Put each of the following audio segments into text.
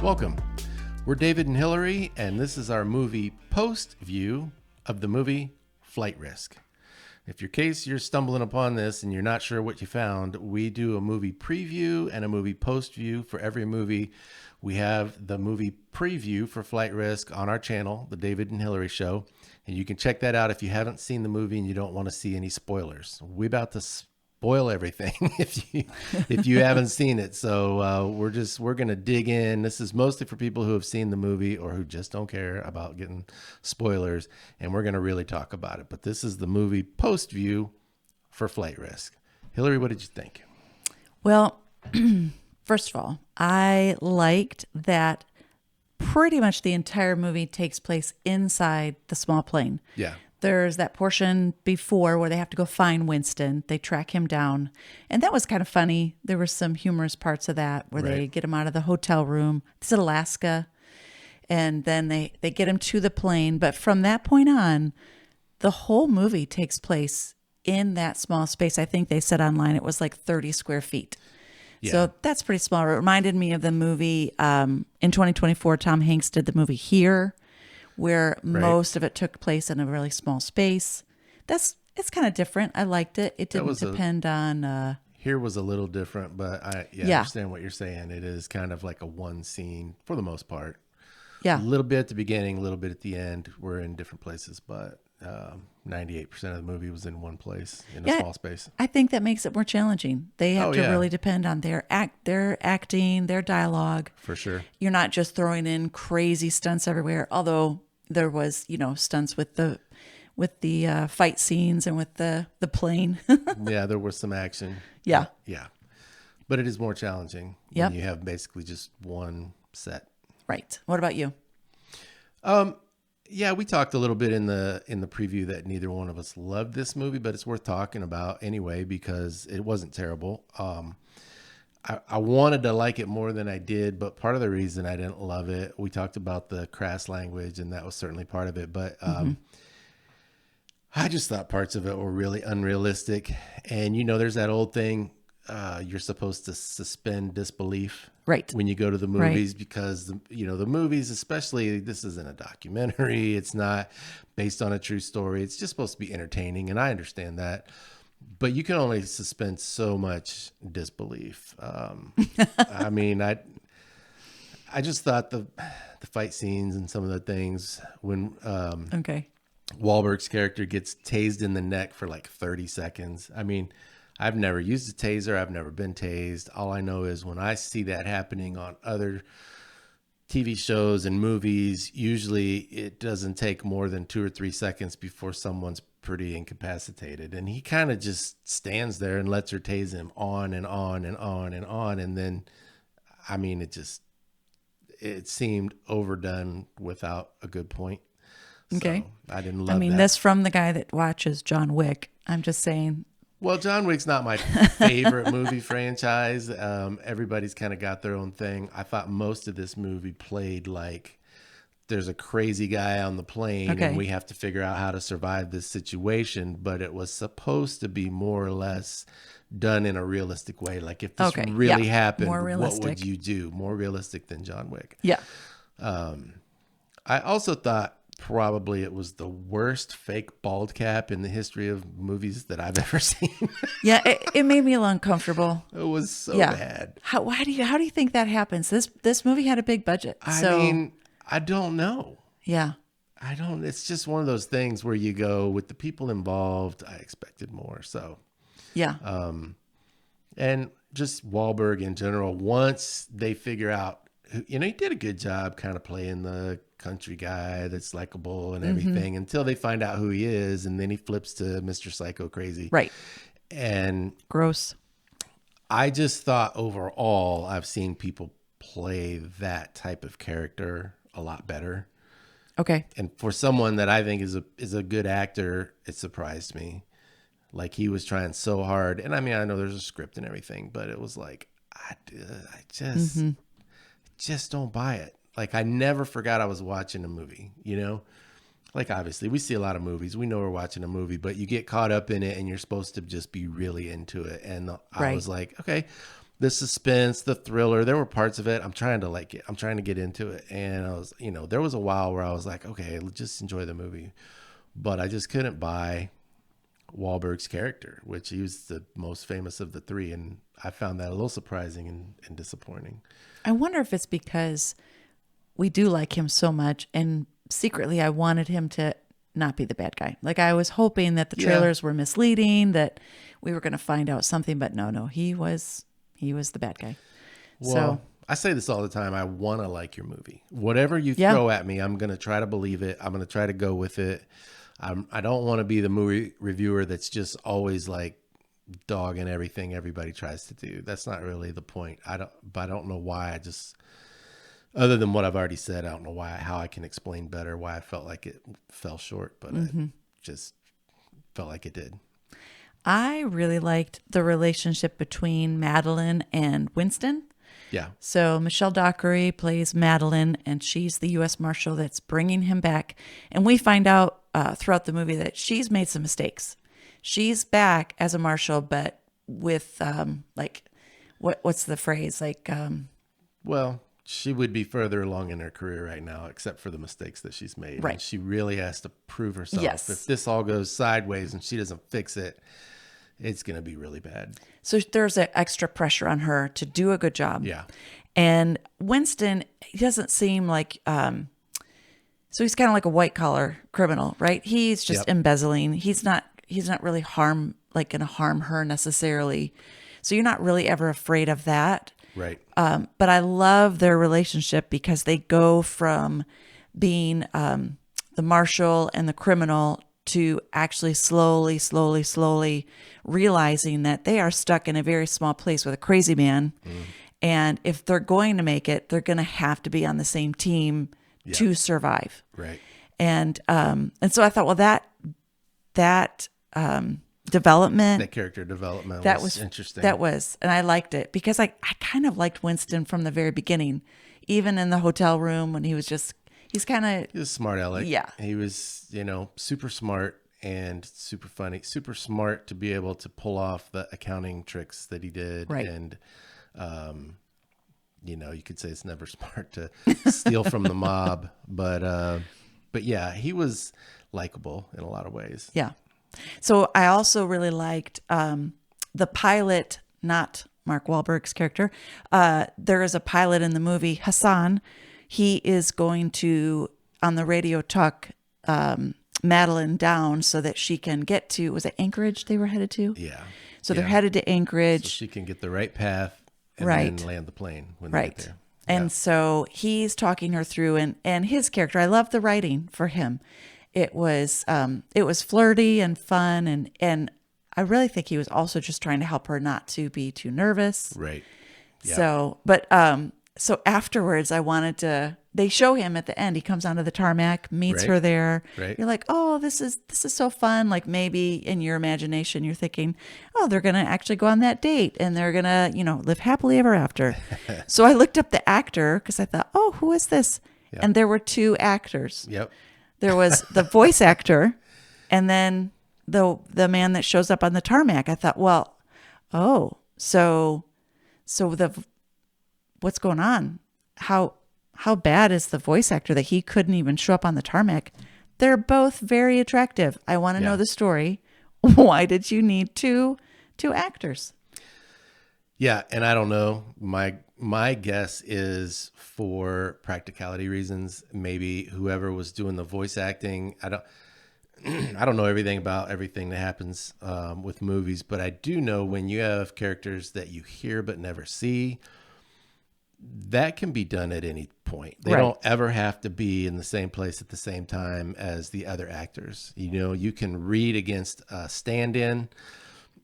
Welcome. We're David and Hillary, and this is our movie POSTview of the movie Flight Risk. If your case you're stumbling upon this and you're not sure what you found, we do a movie preview and a movie POSTview for every movie. We have the movie preview for Flight Risk on our channel, The David and Hillary Show, and you can check that out if you haven't seen the movie and you don't want to see any spoilers. We're about to spoil everything if you haven't seen it. So we're gonna dig in. This is mostly for people who have seen the movie or who just don't care about getting spoilers, and we're gonna really talk about it. But this is the movie POSTview for Flight Risk. Hillary, what did you think? Well, first of all, I liked that pretty much the entire movie takes place inside the small plane. Yeah. There's that portion before where they have to go find Winston. They track him down. And that was kind of funny. There were some humorous parts of that where they get him out of the hotel room. It's in Alaska. And then they get him to the plane. But from that point on, the whole movie takes place in that small space. I think they said online it was like 30 square feet. Yeah. So that's pretty small. It reminded me of the movie in 2024, Tom Hanks did the movie Here, where most of it took place in a really small space. It's kind of different. I liked it. It didn't depend on... Here was a little different, but I understand what you're saying. It is kind of like a one scene for the most part. Yeah. A little bit at the beginning, a little bit at the end. We're in different places, but 98% of the movie was in one place in a small space. I think that makes it more challenging. They have to really depend on their acting, their dialogue. For sure. You're not just throwing in crazy stunts everywhere, although there was, stunts with the fight scenes and with the plane. Yeah, there was some action. Yeah. Yeah. But it is more challenging when you have basically just one set. Right. What about you? Yeah, we talked a little bit in the preview that neither one of us loved this movie, but it's worth talking about anyway because it wasn't terrible. I wanted to like it more than I did, but part of the reason I didn't love it, we talked about the crass language, and that was certainly part of it. But I just thought parts of it were really unrealistic. And, there's that old thing, you're supposed to suspend disbelief when you go to the movies because, the movies, especially, this isn't a documentary. It's not based on a true story. It's just supposed to be entertaining, and I understand that. But you can only suspend so much disbelief. I mean, I just thought the fight scenes and some of the things when Wahlberg's character gets tased in the neck for like 30 seconds. I mean, I've never used a taser. I've never been tased. All I know is when I see that happening on other TV shows and movies, usually it doesn't take more than 2 or 3 seconds before someone's pretty incapacitated. And he kind of just stands there and lets her tase him on and on and on and on. And then, I mean, it seemed overdone without a good point. Okay. So I didn't love that. I mean, that's from the guy that watches John Wick. I'm just saying. Well, John Wick's not my favorite movie franchise. Everybody's kind of got their own thing. I thought most of this movie played like there's a crazy guy on the plane and we have to figure out how to survive this situation. But it was supposed to be more or less done in a realistic way. Like if this really happened, what would you do? More realistic than John Wick. Yeah. I also thought probably it was the worst fake bald cap in the history of movies that I've ever seen. Yeah, it made me a little uncomfortable. It was so bad. How do you think that happens? This movie had a big budget. I mean, I don't know. Yeah. It's just one of those things where you go with the people involved. I expected more. So, yeah. And just Wahlberg in general, once they figure out, he did a good job kind of playing the country guy that's likable and everything until they find out who he is. And then he flips to Mr. Psycho Crazy. Right. And gross. I just thought overall, I've seen people play that type of character a lot better. Okay. And for someone that I think is a good actor, it surprised me. Like he was trying so hard. And I mean, I know there's a script and everything, but it was like, I just don't buy it. Like I never forgot I was watching a movie, Like obviously we see a lot of movies. We know we're watching a movie, but you get caught up in it and you're supposed to just be really into it. And I was like, okay, the suspense, the thriller. There were parts of it. I'm trying to like it. I'm trying to get into it. And I was, there was a while where I was like, okay, let's just enjoy the movie. But I just couldn't buy Wahlberg's character, which he was the most famous of the three. And I found that a little surprising and disappointing. I wonder if it's because we do like him so much, and secretly I wanted him to not be the bad guy. Like I was hoping that the trailers were misleading, that we were going to find out something, but no, he was the bad guy. Well, so I say this all the time. I want to like your movie. Whatever you throw at me, I'm going to try to believe it. I'm going to try to go with it. I don't want to be the movie reviewer that's just always like dogging everything everybody tries to do. That's not really the point. I don't know why. Other than what I've already said, I don't know how I can explain better why I felt like it fell short, but I just felt like it did. I really liked the relationship between Madeline and Winston. Yeah. So Michelle Dockery plays Madeline, and she's the U.S. Marshal that's bringing him back. And we find out throughout the movie that she's made some mistakes. She's back as a marshal, but with what's the phrase? Well, she would be further along in her career right now, except for the mistakes that she's made. Right. And she really has to prove herself. Yes. If this all goes sideways and she doesn't fix it, it's going to be really bad. So there's an extra pressure on her to do a good job. Yeah. And Winston, he doesn't seem like, so he's kind of like a white collar criminal, right? He's just embezzling. He's not really going to harm her necessarily. So you're not really ever afraid of that. Right. But I love their relationship because they go from being the marshal and the criminal to actually slowly realizing that they are stuck in a very small place with a crazy man. And if they're going to make it, they're going to have to be on the same team to survive. Right. And so I thought, well, that development, that character development was interesting. That was, and I liked it because I kind of liked Winston from the very beginning, even in the hotel room when he was he was a smart aleck. Yeah. He was, super smart and super funny, super smart to be able to pull off the accounting tricks that he did. Right. And, you could say it's never smart to steal from the mob, but yeah, he was likable in a lot of ways. Yeah. So I also really liked the pilot, not Mark Wahlberg's character. There is a pilot in the movie, Hassan. He is going to, on the radio, talk Madeline down so that she can get to, was it Anchorage they were headed to? Yeah. So they're headed to Anchorage. So she can get the right path and then land the plane when they get there. And so he's talking her through, and his character, I love the writing for him. It was flirty and fun, and I really think he was also just trying to help her not to be too nervous. Right. Yeah. So afterwards, they show him at the end. He comes onto the tarmac, meets her there. Right. You're like, oh, this is so fun. Like maybe in your imagination, you're thinking, oh, they're going to actually go on that date and they're going to, live happily ever after. So I looked up the actor because I thought, oh, who is this? Yep. And there were two actors. Yep. There was the voice actor and then the man that shows up on the tarmac. I thought, well, oh, so what's going on? How bad is the voice actor that he couldn't even show up on the tarmac? They're both very attractive. I want to know the story. Why did you need two actors? Yeah, and I don't know. My guess is for practicality reasons. Maybe whoever was doing the voice acting, I don't know everything about everything that happens with movies, but I do know when you have characters that you hear but never see, that can be done at any point. They don't ever have to be in the same place at the same time as the other actors. You can read against a stand-in,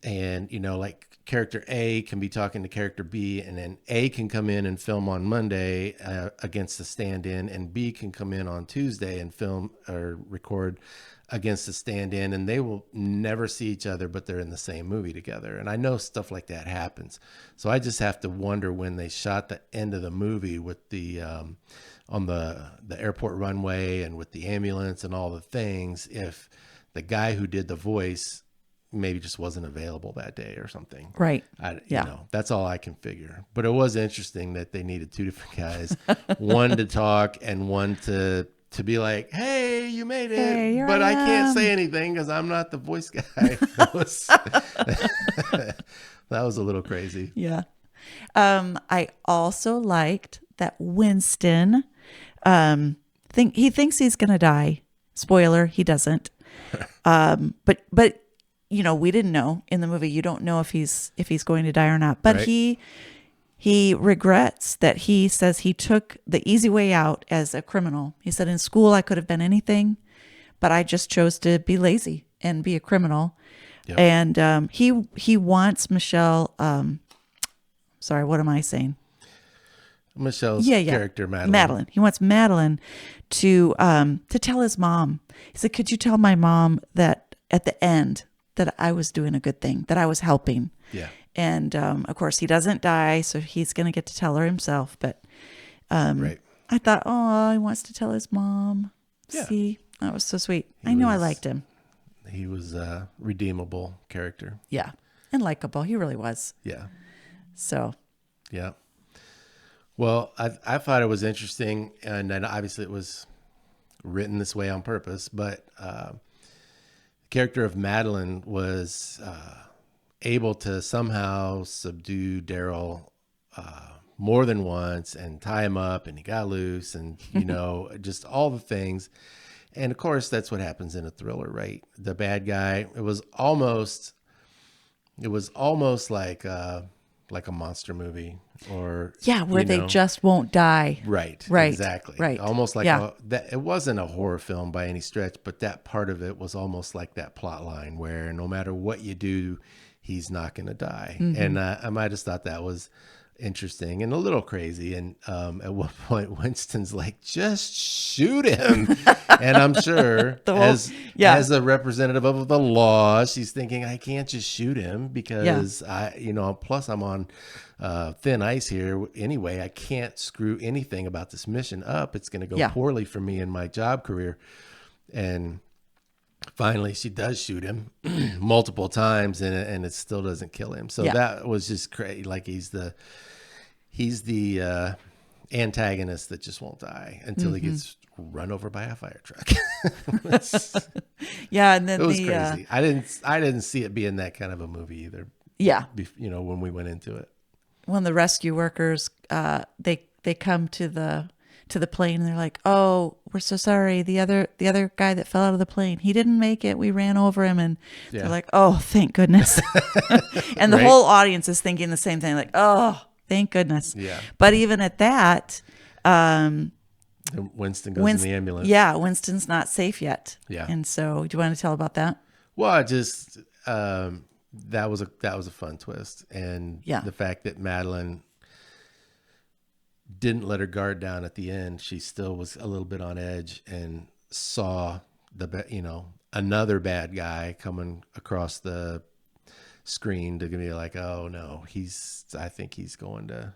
and like character A can be talking to character B, and then A can come in and film on Monday against the stand-in, and B can come in on Tuesday and film or record against the stand-in, and they will never see each other, but they're in the same movie together. And I know stuff like that happens. So I just have to wonder when they shot the end of the movie with the on the airport runway and with the ambulance and all the things, if the guy who did the voice maybe just wasn't available that day or something. Right. You know, that's all I can figure. But it was interesting that they needed two different guys, one to talk and one to be like, hey, you made it, Hey, here but I can't am. say anything because I'm not the voice guy. That was a little crazy. Yeah. I also liked that Winston, he thinks he's going to die. Spoiler, he doesn't. But you know, we didn't know in the movie. You don't know if he's going to die or not. But Right. he regrets that he says he took the easy way out as a criminal. He said, in school I could have been anything, but I just chose to be lazy and be a criminal. Yep. And he wants Michelle. Sorry, what am I saying? Michelle's character, Madeline. Madeline. He wants Madeline to tell his mom. He said, "Could you tell my mom that at the end that I was doing a good thing, that I was helping?" Yeah. And of course, he doesn't die, so he's going to get to tell her himself. But Right. I thought, oh, he wants to tell his mom. Yeah. See, that was so sweet. I knew I liked him. He was a redeemable character. Yeah, and likable. He really was. Yeah. So Yeah. Well, I thought it was interesting, and then obviously it was written this way on purpose, but the character of Madeline was able to somehow subdue Daryl more than once and tie him up, and he got loose, and, you know, just all the things. And of course, that's what happens in a thriller, right? The bad guy, it was almost like a monster movie, or where they just won't die. Right. Exactly. Right. Almost like it wasn't a horror film by any stretch, but that part of it was almost like that plot line where no matter what you do, he's not going to die. Mm-hmm. And I might have thought that was interesting and a little crazy. And at one point, Winston's like, just shoot him. And I'm sure as a representative of the law, she's thinking, I can't just shoot him because plus I'm on thin ice here anyway. I can't screw anything about this mission up. It's going to go poorly for me in my job career. And finally she does shoot him multiple times, and it still doesn't kill him. So that was just crazy. Like he's the antagonist that just won't die until he gets run over by a fire truck. And then it was crazy. I didn't see it being that kind of a movie either. Yeah. When we went into it. When the rescue workers they come to the plane and they're like, "Oh, we're so sorry. The other guy that fell out of the plane, he didn't make it. We ran over him." And they're like, "Oh, thank goodness." And the whole audience is thinking the same thing, like, "Oh, thank goodness." Yeah. But even at that, Winston goes in the ambulance. Yeah, Winston's not safe yet. Yeah. And so, do you want to tell about that? Well, I just that was a fun twist, and the fact that Madeline didn't let her guard down at the end. She still was a little bit on edge and saw another bad guy coming across the screen to be like, oh no, I think he's going to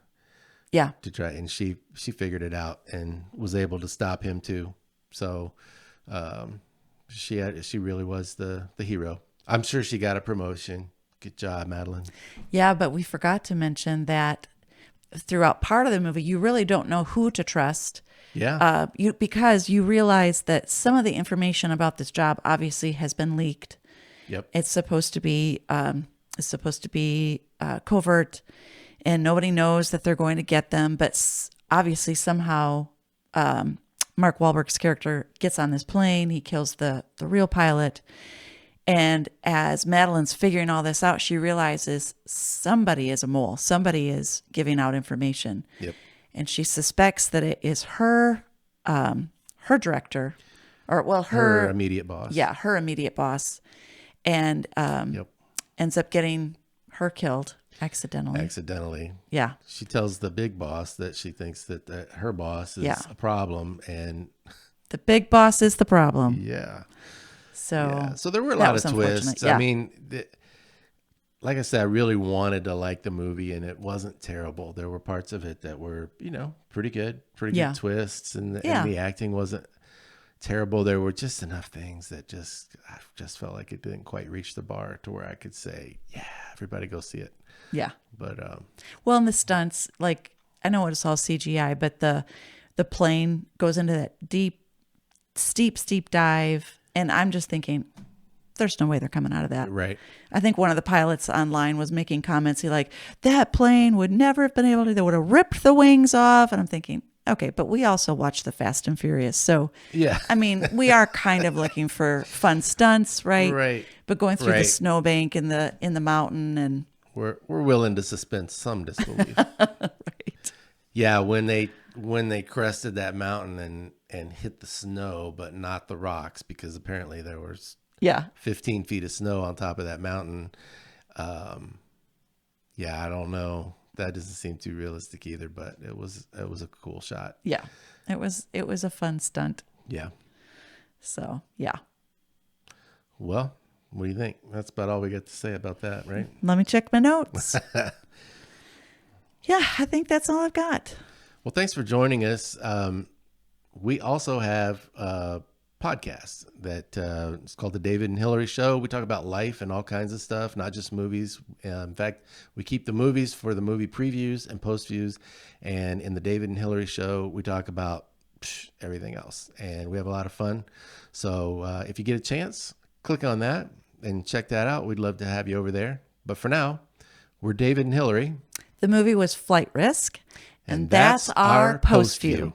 try. And she figured it out and was able to stop him too. So she really was the hero. I'm sure she got a promotion. Good job, Madeline. Yeah, but we forgot to mention that throughout part of the movie, you really don't know who to trust. Yeah. Because you realize that some of the information about this job obviously has been leaked. Yep. It's supposed to be covert, and nobody knows that they're going to get them. But obviously, somehow, Mark Wahlberg's character gets on this plane. He kills the real pilot. And as Madeline's figuring all this out, she realizes somebody is a mole. Somebody is giving out information. Yep. And she suspects that it is her director, her immediate boss. Yeah, her immediate boss. And ends up getting her killed accidentally. Yeah. She tells the big boss that she thinks that her boss is a problem, and the big boss is the problem. Yeah. So there were a lot of twists. Yeah. I mean, like I said, I really wanted to like the movie, and it wasn't terrible. There were parts of it that were, pretty good, pretty good twists, and the acting wasn't. terrible. There were just enough things that I just felt like it didn't quite reach the bar to where I could say, yeah, everybody go see it. Yeah. But Well, and the stunts, like I know it's all CGI, but the plane goes into that deep, steep dive, and I'm just thinking, there's no way they're coming out of that. right. I think one of the pilots online was making comments. He like, that plane would never have been able to. They would have ripped the wings off. And I'm thinking, okay, but we also watch the Fast and Furious, so Yeah. I mean, we are kind of looking for fun stunts, right? Right. But going through the Right. snowbank in the mountain and We're willing to suspend some disbelief. right. Yeah, when they crested that mountain and hit the snow, but not the rocks, because apparently there was Yeah. 15 feet of snow on top of that mountain. Yeah, I don't know. That doesn't seem too realistic either, but it was a cool shot. Yeah. It was a fun stunt. Yeah. So, yeah. Well, what do you think? That's about all we got to say about that, right? Let me check my notes. Yeah, I think that's all I've got. Well, thanks for joining us. We also have a podcast that it's called The David and Hillary Show. We talk about life and all kinds of stuff, not just movies. In fact, we keep the movies for the movie previews and post views. And in The David and Hillary Show, we talk about everything else. And we have a lot of fun. So if you get a chance, click on that and check that out. We'd love to have you over there. But for now, we're David and Hillary. The movie was Flight Risk, and that's our post view.